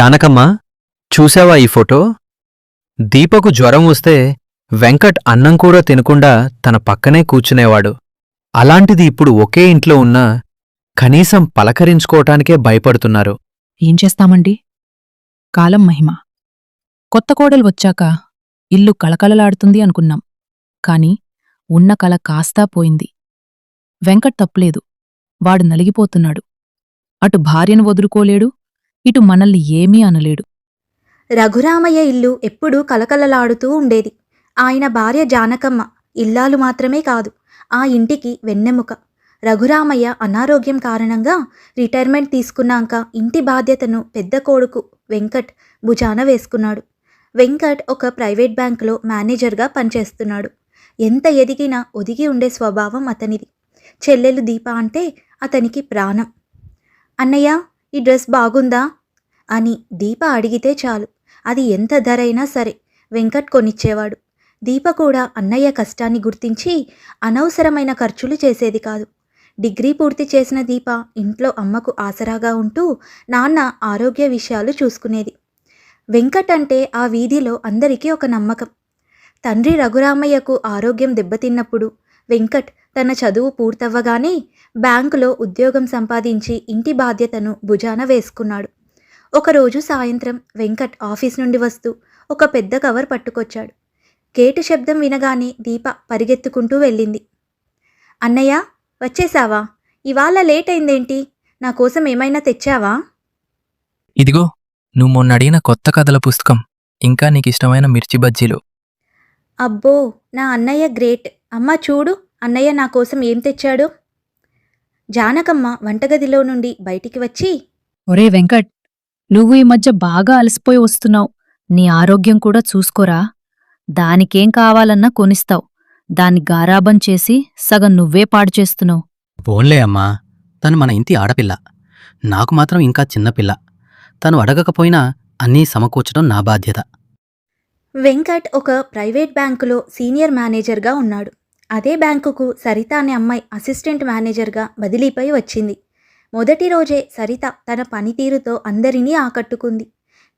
జానకమ్మ, చూశావా ఈ ఫోటో? దీపకు జ్వరం వస్తే వెంకట్ అన్నం కూడా తినకుండా తన పక్కనే కూర్చునేవాడు. అలాంటిది ఇప్పుడు ఒకే ఇంట్లో ఉన్నా కనీసం పలకరించుకోవటానికే భయపడుతున్నారు. ఏం చేస్తామండి? కాలం మహిమ. కొత్త కోడలు వచ్చాక ఇల్లు కళకళలాడుతుంది అనుకున్నాం. కాని ఉన్న కళ కాస్తా పోయింది. వెంకట్ తప్పులేదు. వాడు నలిగిపోతున్నాడు. అటు భార్యను వదులుకోలేడు, ఇటు మనల్ని ఏమీ అనలేడు. రఘురామయ్య ఇల్లు ఎప్పుడూ కలకలలాడుతూ ఉండేది. ఆయన భార్య జానకమ్మ ఇల్లాలు మాత్రమే కాదు, ఆ ఇంటికి వెన్నెముక. రఘురామయ్య అనారోగ్యం కారణంగా రిటైర్మెంట్ తీసుకున్నాక ఇంటి బాధ్యతను పెద్ద కొడుకు వెంకట్ భుజాన వేసుకున్నాడు. వెంకట్ ఒక ప్రైవేట్ బ్యాంకులో మేనేజర్గా పనిచేస్తున్నాడు. ఎంత ఎదిగినా ఒదిగి ఉండే స్వభావం అతనిది. చెల్లెలు దీప అంటే అతనికి ప్రాణం. అన్నయ్య, ఈ డ్రెస్ బాగుందా అని దీప అడిగితే చాలు, అది ఎంత ధరైనా సరే వెంకట్ కొనిచ్చేవాడు. దీప కూడా అన్నయ్య కష్టాన్ని గుర్తించి అనవసరమైన ఖర్చులు చేసేది కాదు. డిగ్రీ పూర్తి చేసిన దీప ఇంట్లో అమ్మకు ఆసరాగా ఉంటూ నాన్న ఆరోగ్య విషయాలు చూసుకునేది. వెంకట్ అంటే ఆ వీధిలో అందరికీ ఒక నమ్మకం. తండ్రి రఘురామయ్యకు ఆరోగ్యం దెబ్బతిన్నప్పుడు వెంకట్ తన చదువు పూర్తవ్వగానే బ్యాంకులో ఉద్యోగం సంపాదించి ఇంటి బాధ్యతను భుజాన వేసుకున్నాడు. ఒకరోజు సాయంత్రం వెంకట్ ఆఫీస్ నుండి వస్తూ ఒక పెద్ద కవర్ పట్టుకొచ్చాడు. గేటు శబ్దం వినగానే దీప పరిగెత్తుకుంటూ వెళ్ళింది. అన్నయ్య, వచ్చేశావా? ఇవాళ లేట్ అయిందేంటి? నా కోసం ఏమైనా తెచ్చావా? ఇదిగో, నువ్వు మొన్న అడిగిన కొత్త కథల పుస్తకం, ఇంకా నీకిష్టమైన మిర్చి బజ్జీలు. అబ్బో, నా అన్నయ్య గ్రేట్. అమ్మ చూడు, అన్నయ్య నా కోసం ఏం తెచ్చాడు. జానకమ్మ వంటగదిలో నుండి బయటికి వచ్చి, ఒరే వెంకట్, నువ్వు ఈ మధ్య బాగా అలసిపోయి వస్తున్నావు. నీ ఆరోగ్యం కూడా చూసుకోరా. దానికేం కావాలన్నా కొనిస్తావు. దాన్ని గారాబం చేసి సగం నువ్వే పాడు చేస్తున్నావు. పోన్లే అమ్మా, తను మన ఇంటి ఆడపిల్ల. నాకు మాత్రం ఇంకా చిన్నపిల్ల. తను అడగకపోయినా అన్నీ సమకూర్చడం నా బాధ్యత. వెంకట్ ఒక ప్రైవేట్ బ్యాంకులో సీనియర్ మేనేజర్గా ఉన్నాడు. అదే బ్యాంకుకు సరిత అనే అమ్మాయి అసిస్టెంట్ మేనేజర్గా బదిలీపై వచ్చింది. మొదటి రోజే సరిత తన పనితీరుతో అందరినీ ఆకట్టుకుంది.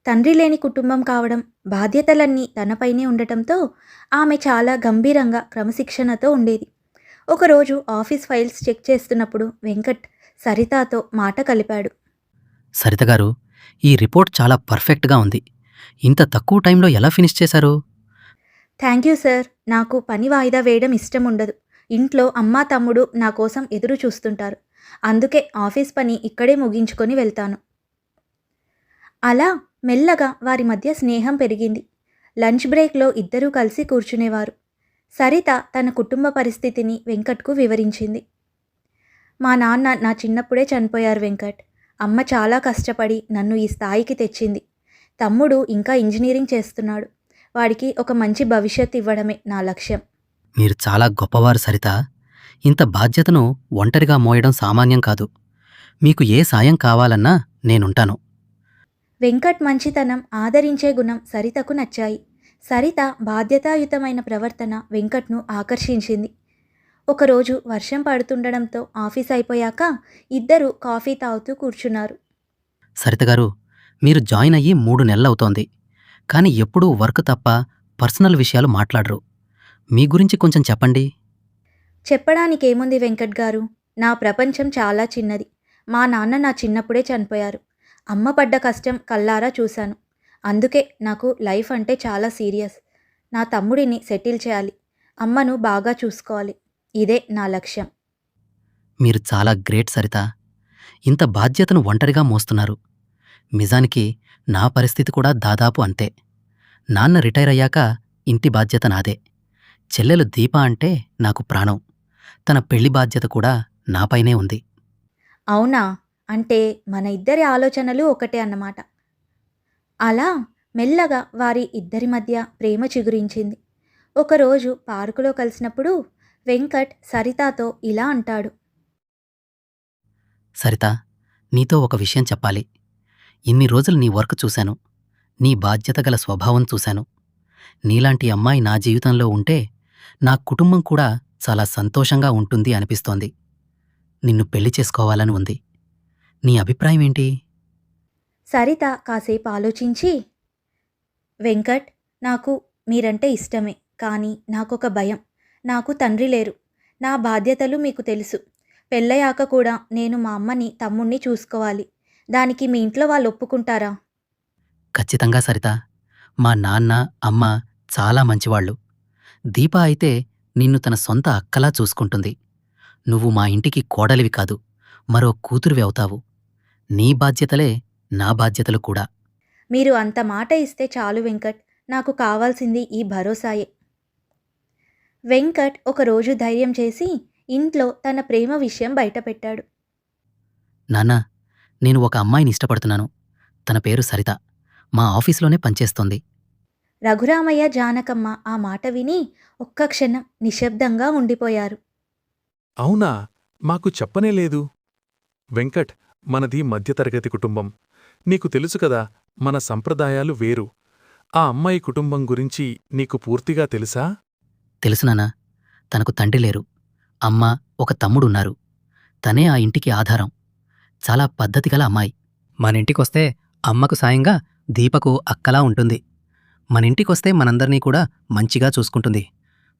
తండ్రి లేని కుటుంబం కావడం, బాధ్యతలన్నీ తనపైనే ఉండటంతో ఆమె చాలా గంభీరంగా క్రమశిక్షణతో ఉండేది. ఒకరోజు ఆఫీస్ ఫైల్స్ చెక్ చేస్తున్నప్పుడు వెంకట్ సరితతో మాట కలిపాడు. సరితగారు, ఈ రిపోర్ట్ చాలా పర్ఫెక్ట్గా ఉంది. ఇంత తక్కువ టైంలో ఎలా ఫినిష్ చేశారు? Thank you sir. నాకు పని వాయిదా వేయడం ఇష్టం ఉండదు. ఇంట్లో అమ్మా తమ్ముడు నా కోసం ఎదురు చూస్తుంటారు. అందుకే ఆఫీస్ పని ఇక్కడే ముగించుకొని వెళ్తాను. అలా మెల్లగా వారి మధ్య స్నేహం పెరిగింది. లంచ్ బ్రేక్లో ఇద్దరూ కలిసి కూర్చునేవారు. సరిత తన కుటుంబ పరిస్థితిని వెంకట్కు వివరించింది. మా నాన్న నా చిన్నప్పుడే చనిపోయారు వెంకట్. అమ్మ చాలా కష్టపడి నన్ను ఈ స్థాయికి తెచ్చింది. తమ్ముడు ఇంకా ఇంజనీరింగ్ చేస్తున్నాడు. వాడికి ఒక మంచి భవిష్యత్తు ఇవ్వడమే నా లక్ష్యం. మీరు చాలా గొప్పవారు సరిత. ఇంత బాధ్యతను ఒంటరిగా మోయడం సామాన్యం కాదు. మీకు ఏ సాయం కావాలన్నా నేనుంటాను. వెంకట్ మంచితనం, ఆదరించే గుణం సరితకు నచ్చాయి. సరిత బాధ్యతాయుతమైన ప్రవర్తన వెంకట్ను ఆకర్షించింది. ఒకరోజు వర్షం పడుతుండడంతో ఆఫీస్ అయిపోయాక ఇద్దరూ కాఫీ తాగుతూ కూర్చున్నారు. సరితగారు, మీరు జాయిన్ అయ్యి 3 నెలలవుతోంది. కానీ ఎప్పుడూ వర్క్ తప్ప పర్సనల్ విషయాలు మాట్లాడరు. మీ గురించి కొంచెం చెప్పండి. చెప్పడానికేముంది వెంకట్ గారు, నా ప్రపంచం చాలా చిన్నది. మా నాన్న నా చిన్నప్పుడే చనిపోయారు. అమ్మ పడ్డ కష్టం కళ్ళారా చూశాను. అందుకే నాకు లైఫ్ అంటే చాలా సీరియస్. నా తమ్ముడిని సెటిల్ చేయాలి, అమ్మను బాగా చూసుకోవాలి. ఇదే నా లక్ష్యం. మీరు చాలా గ్రేట్ సరిత. ఇంత బాధ్యతను ఒంటరిగా మోస్తున్నారు. నిజానికి నా పరిస్థితి కూడా దాదాపు అంతే. నాన్న రిటైర్ అయ్యాక ఇంటి బాధ్యత నాదే. చెల్లెలు దీప అంటే నాకు ప్రాణం. తన పెళ్లి బాధ్యత కూడా నాపైనే ఉంది. అవునా? అంటే మన ఇద్దరి ఆలోచనలు ఒకటే అన్నమాట. అలా మెల్లగా వారి ఇద్దరి మధ్య ప్రేమ చిగురించింది. ఒకరోజు పార్కులో కలిసినప్పుడు వెంకట్ సరితతో ఇలా అంటాడు. సరిత, నీతో ఒక విషయం చెప్పాలి. ఇన్ని రోజులు నీ వర్క్ చూశాను. నీ బాధ్యత గల స్వభావం చూశాను. నీలాంటి అమ్మాయి నా జీవితంలో ఉంటే నా కుటుంబం కూడా చాలా సంతోషంగా ఉంటుంది అనిపిస్తోంది. నిన్ను పెళ్లి చేసుకోవాలని ఉంది. నీ అభిప్రాయం ఏంటి? సరిత కాసేపు ఆలోచించి, వెంకట్, నాకు మీరంటే ఇష్టమే, కానీ నాకొక భయం. నాకు తండ్రి లేరు. నా బాధ్యతలు మీకు తెలుసు. పెళ్ళయ్యాక కూడా నేను మా అమ్మని, తమ్ముణ్ణి చూసుకోవాలి. దానికి మీ ఇంట్లో వాళ్ళు ఒప్పుకుంటారా? ఖచ్చితంగా సరిత. మా నాన్న, అమ్మ చాలా మంచివాళ్ళు. దీప అయితే నిన్ను తన సొంత అక్కలా చూసుకుంటుంది. నువ్వు మా ఇంటికి కోడలివి కాదు, మరో కూతురివి అవుతావు. నీ బాధ్యతలే నా బాధ్యతలు కూడా. మీరు అంత మాట ఇస్తే చాలు వెంకట్. నాకు కావాల్సింది ఈ భరోసాయే. వెంకట్ ఒకరోజు ధైర్యం చేసి ఇంట్లో తన ప్రేమ విషయం బయటపెట్టాడు. నాన్నా, నేను ఒక అమ్మాయిని ఇష్టపడుతున్నాను. తన పేరు సరిత. మా ఆఫీసులోనే పనిచేస్తోంది. రఘురామయ్య, జానకమ్మ ఆ మాట విని ఒక్క క్షణం నిశ్శబ్దంగా ఉండిపోయారు. అవునా? మాకు చెప్పనే లేదు. వెంకట్, మనది మధ్యతరగతి కుటుంబం. నీకు తెలుసు కదా, మన సంప్రదాయాలు వేరు. ఆ అమ్మాయి కుటుంబం గురించి నీకు పూర్తిగా తెలుసా? తెలుసు నాన్నా. తనకు తండ్రి లేరు. అమ్మ, ఒక తమ్ముడున్నారు. తనే ఆ ఇంటికి ఆధారం. చాలా పద్ధతిగల అమ్మాయి. మనింటికొస్తే అమ్మకు సాయంగా దీపకు అక్కలా ఉంటుంది. మనింటికొస్తే మనందర్నీ కూడా మంచిగా చూసుకుంటుంది.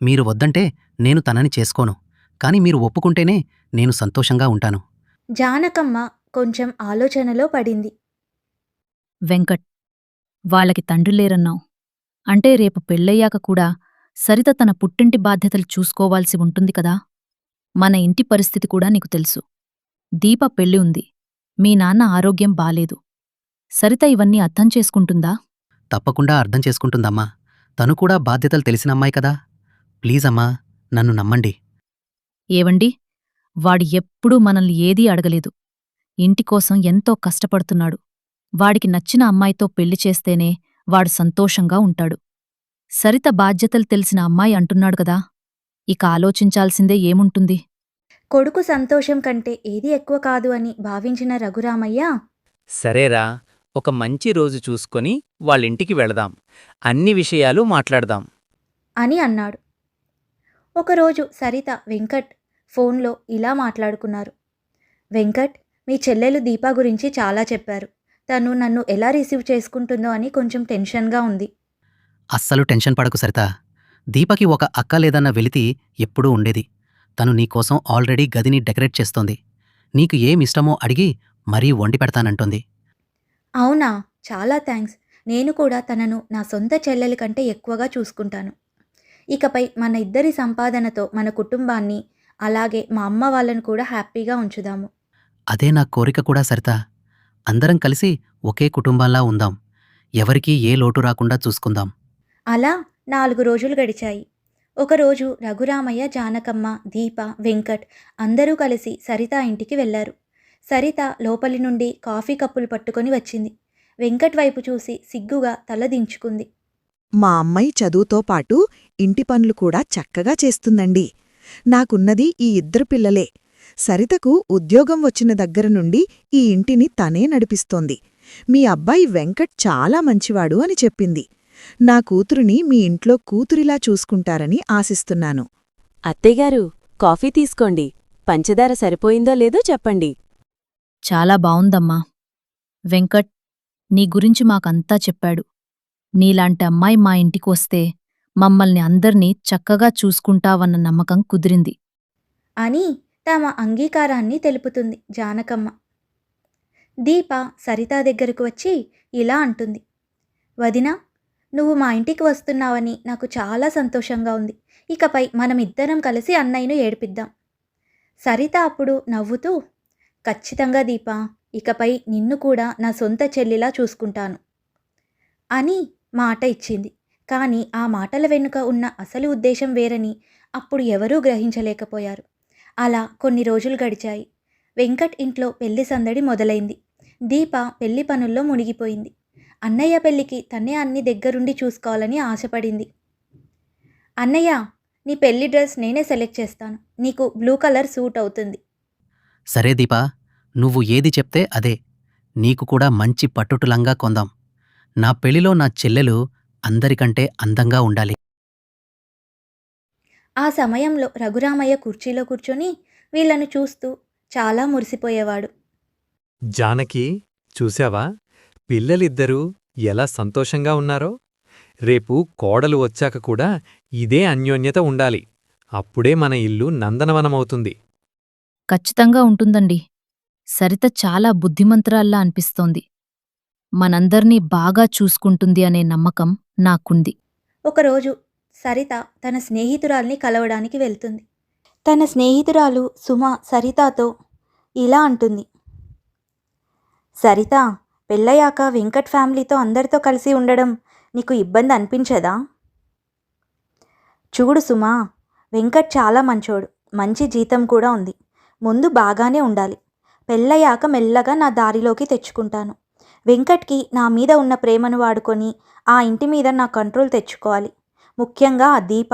మీరు వద్దంటే నేను తనని చేసుకోను. కాని మీరు ఒప్పుకుంటేనే నేను సంతోషంగా ఉంటాను. జానకమ్మ కొంచెం ఆలోచనలో పడింది. వెంకట్, వాళ్ళకి తండ్రి లేరన్నావు. అంటే రేపు పెళ్ళయ్యాక కూడా సరిత తన పుట్టింటి బాధ్యతలు చూసుకోవాల్సి ఉంటుంది కదా. మన ఇంటి పరిస్థితి కూడా నీకు తెలుసు. దీప పెళ్లి ఉంది. మీ నాన్న ఆరోగ్యం బాలేదు. సరిత ఇవన్నీ అర్థం చేసుకుంటుందా? తప్పకుండా అర్థం చేసుకుంటుందమ్మా. తను కూడా బాధ్యతలు తెలిసిన అమ్మాయి కదా. ప్లీజ్ అమ్మా, నన్ను నమ్మండి. ఏవండి, వాడు ఎప్పుడూ మనల్ని ఏదీ అడగలేదు. ఇంటికోసం ఎంతో కష్టపడుతున్నాడు. వాడికి నచ్చిన అమ్మాయితో పెళ్లి చేస్తేనే వాడు సంతోషంగా ఉంటాడు. సరిత బాధ్యతలు తెలిసిన అమ్మాయి అంటున్నాడు కదా. ఇక ఆలోచించాల్సిందే ఏముంటుంది? కొడుకు సంతోషం కంటే ఏది ఎక్కువ కాదు అని భావించిన రఘురామయ్య, సరేరా, ఒక మంచి రోజు చూసుకొని వాళ్ళింటికి వెళదాం. అన్ని విషయాలు మాట్లాడదాం అని అన్నాడు. ఒకరోజు సరిత, వెంకట్ ఫోన్లో ఇలా మాట్లాడుకున్నారు. వెంకట్, మీ చెల్లెలు దీపా గురించి చాలా చెప్పారు. తను నన్ను ఎలా రిసీవ్ చేసుకుంటుందో అని కొంచెం టెన్షన్గా ఉంది. అస్సలు టెన్షన్ పడకు సరిత. దీపకి ఒక అక్క లేదన్న వెలితి ఎప్పుడూ ఉండేది. తను నీకోసం ఆల్రెడీ గదిని డెకరేట్ చేస్తోంది. నీకు ఏమిష్టమో అడిగి మరీ వండి పెడతానంటోంది. అవునా? చాలా థ్యాంక్స్. నేను కూడా తనను నా సొంత చెల్లెలి కంటే ఎక్కువగా చూసుకుంటాను. ఇకపై మన ఇద్దరి సంపాదనతో మన కుటుంబాన్ని, అలాగే మా అమ్మ వాళ్ళను కూడా హ్యాపీగా ఉంచుదాము. అదే నా కోరిక కూడా సరిత. అందరం కలిసి ఒకే కుటుంబంలా ఉందాం. ఎవరికీ ఏ లోటు రాకుండా చూసుకుందాం. అలా 4 రోజులు గడిచాయి. ఒకరోజు రఘురామయ్య, జానకమ్మ, దీప, వెంకట్ అందరూ కలిసి సరిత ఇంటికి వెళ్లారు. సరిత లోపలి నుండి కాఫీ కప్పులు పట్టుకొని వచ్చింది. వెంకట్ వైపు చూసి సిగ్గుగా తల దించుకుంది. మా అమ్మాయి చదువుతో పాటు ఇంటి పనులు కూడా చక్కగా చేస్తుందండి. నాకున్నది ఈ 2 పిల్లలే. సరితకు ఉద్యోగం వచ్చిన దగ్గర నుండి ఈ ఇంటిని తనే నడిపిస్తోంది. మీ అబ్బాయి వెంకట్ చాలా మంచివాడు అని చెప్పింది. నా కూతురిని మీ ఇంట్లో కూతురిలా చూసుకుంటారని ఆశిస్తున్నాను. అత్తయ్యగారు, కాఫీ తీసుకోండి. పంచదార సరిపోయిందో లేదో చెప్పండి. చాలా బావుందమ్మా. వెంకట్, నీ గురించి మాకంతా చెప్పాడు. నీలాంటి అమ్మాయి మా ఇంటికి వస్తే మమ్మల్ని అందర్నీ చక్కగా చూసుకుంటావన్న నమ్మకం కుదిరింది అని తమ అంగీకారాన్ని తెలుపుతుంది జానకమ్మ. దీప సరిత దగ్గరకు వచ్చి ఇలా అంటుంది. వదినా, నువ్వు మా ఇంటికి వస్తున్నావని నాకు చాలా సంతోషంగా ఉంది. ఇకపై మనమిద్దరం కలిసి అన్నయ్యను ఏడిపిద్దాం. సరిత అప్పుడు నవ్వుతూ, ఖచ్చితంగా దీపా, ఇకపై నిన్ను కూడా నా సొంత చెల్లిలా చూసుకుంటాను అని మాట ఇచ్చింది. కానీ ఆ మాటల వెనుక ఉన్న అసలు ఉద్దేశం వేరని అప్పుడు ఎవరూ గ్రహించలేకపోయారు. అలా కొన్ని రోజులు గడిచాయి. వెంకట్ ఇంట్లో పెళ్లి సందడి మొదలైంది. దీప పెళ్లి పనుల్లో మునిగిపోయింది. అన్నయ్య పెళ్లికి తనే అన్ని దగ్గరుండి చూసుకోవాలని ఆశపడింది. అన్నయ్య, నీ పెళ్లి డ్రెస్ నేనే సెలెక్ట్ చేస్తాను. నీకు బ్లూ కలర్ సూట్ అవుతుంది. సరే దీపా, నువ్వు ఏది చెప్తే అదే. నీకు కూడా మంచి పట్టుటులంగా కొందాం. నా పెళ్లిలో నా చెల్లెలు అందరికంటే అందంగా ఉండాలి. ఆ సమయంలో రఘురామయ్య కుర్చీలో కూర్చొని వీళ్లను చూస్తూ చాలా మురిసిపోయేవాడు. జానకి, చూశావా? పిల్లలిద్దరూ ఎలా సంతోషంగా ఉన్నారో. రేపు కోడలు వచ్చాక కూడా ఇదే అన్యోన్యత ఉండాలి. అప్పుడే మన ఇల్లు నందనవనమవుతుంది. ఖచ్చితంగా ఉంటుందండి. సరిత చాలా బుద్ధిమంతురాల్లా అనిపిస్తోంది. మనందర్నీ బాగా చూసుకుంటుంది అనే నమ్మకం నాకుంది. ఒకరోజు సరిత తన స్నేహితురాల్ని కలవడానికి వెళ్తుంది. తన స్నేహితురాలు సుమ సరితతో ఇలా అంటుంది. సరిత, పెళ్ళయ్యాక వెంకట్ ఫ్యామిలీతో అందరితో కలిసి ఉండడం నీకు ఇబ్బంది అనిపించదా? చూడు సుమా, వెంకట్ చాలా మంచోడు, మంచి జీతం కూడా ఉంది. ముందు బాగానే ఉండాలి. పెళ్ళయ్యాక మెల్లగా నా దారిలోకి తెచ్చుకుంటాను. వెంకట్కి నా మీద ఉన్న ప్రేమను వాడుకొని ఆ ఇంటి మీద నా కంట్రోల్ తెచ్చుకోవాలి. ముఖ్యంగా ఆ దీప.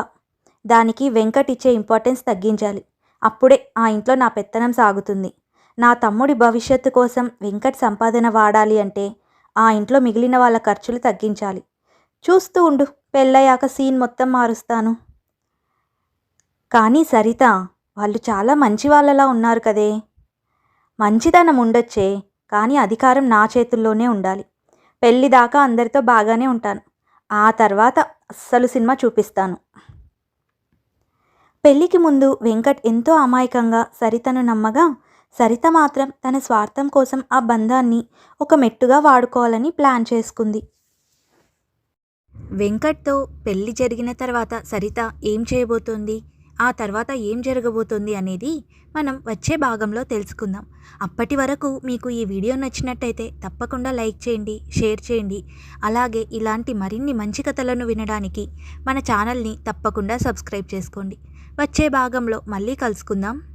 దానికి వెంకట్ ఇచ్చే ఇంపార్టెన్స్ తగ్గించాలి. అప్పుడే ఆ ఇంట్లో నా పెత్తనం సాగుతుంది. నా తమ్ముడి భవిష్యత్తు కోసం వెంకట్ సంపాదన వాడాలి అంటే ఆ ఇంట్లో మిగిలిన వాళ్ళ ఖర్చులు తగ్గించాలి. చూస్తూ ఉండు, పెళ్ళయ్యాక సీన్ మొత్తం మారుస్తాను. కానీ సరిత, వాళ్ళు చాలా మంచి వాళ్ళలా ఉన్నారు కదే. మంచితనం ఉండొచ్చే, కానీ అధికారం నా చేతుల్లోనే ఉండాలి. పెళ్ళి దాకా అందరితో బాగానే ఉంటాను. ఆ తర్వాత అస్సలు సినిమా చూపిస్తాను. పెళ్ళికి ముందు వెంకట్ ఎంతో అమాయకంగా సరితను నమ్మగా, సరిత మాత్రం తన స్వార్థం కోసం ఆ బంధాన్ని ఒక మెట్టుగా వాడుకోవాలని ప్లాన్ చేసుకుంది. వెంకట్తో పెళ్లి జరిగిన తర్వాత సరిత ఏం చేయబోతోంది, ఆ తర్వాత ఏం జరగబోతోంది అనేది మనం వచ్చే భాగంలో తెలుసుకుందాం. అప్పటి వరకు మీకు ఈ వీడియో నచ్చినట్టయితే తప్పకుండా లైక్ చేయండి, షేర్ చేయండి. అలాగే ఇలాంటి మరిన్ని మంచి కథలను వినడానికి మన ఛానల్ని తప్పకుండా సబ్స్క్రైబ్ చేసుకోండి. వచ్చే భాగంలో మళ్ళీ కలుసుకుందాం.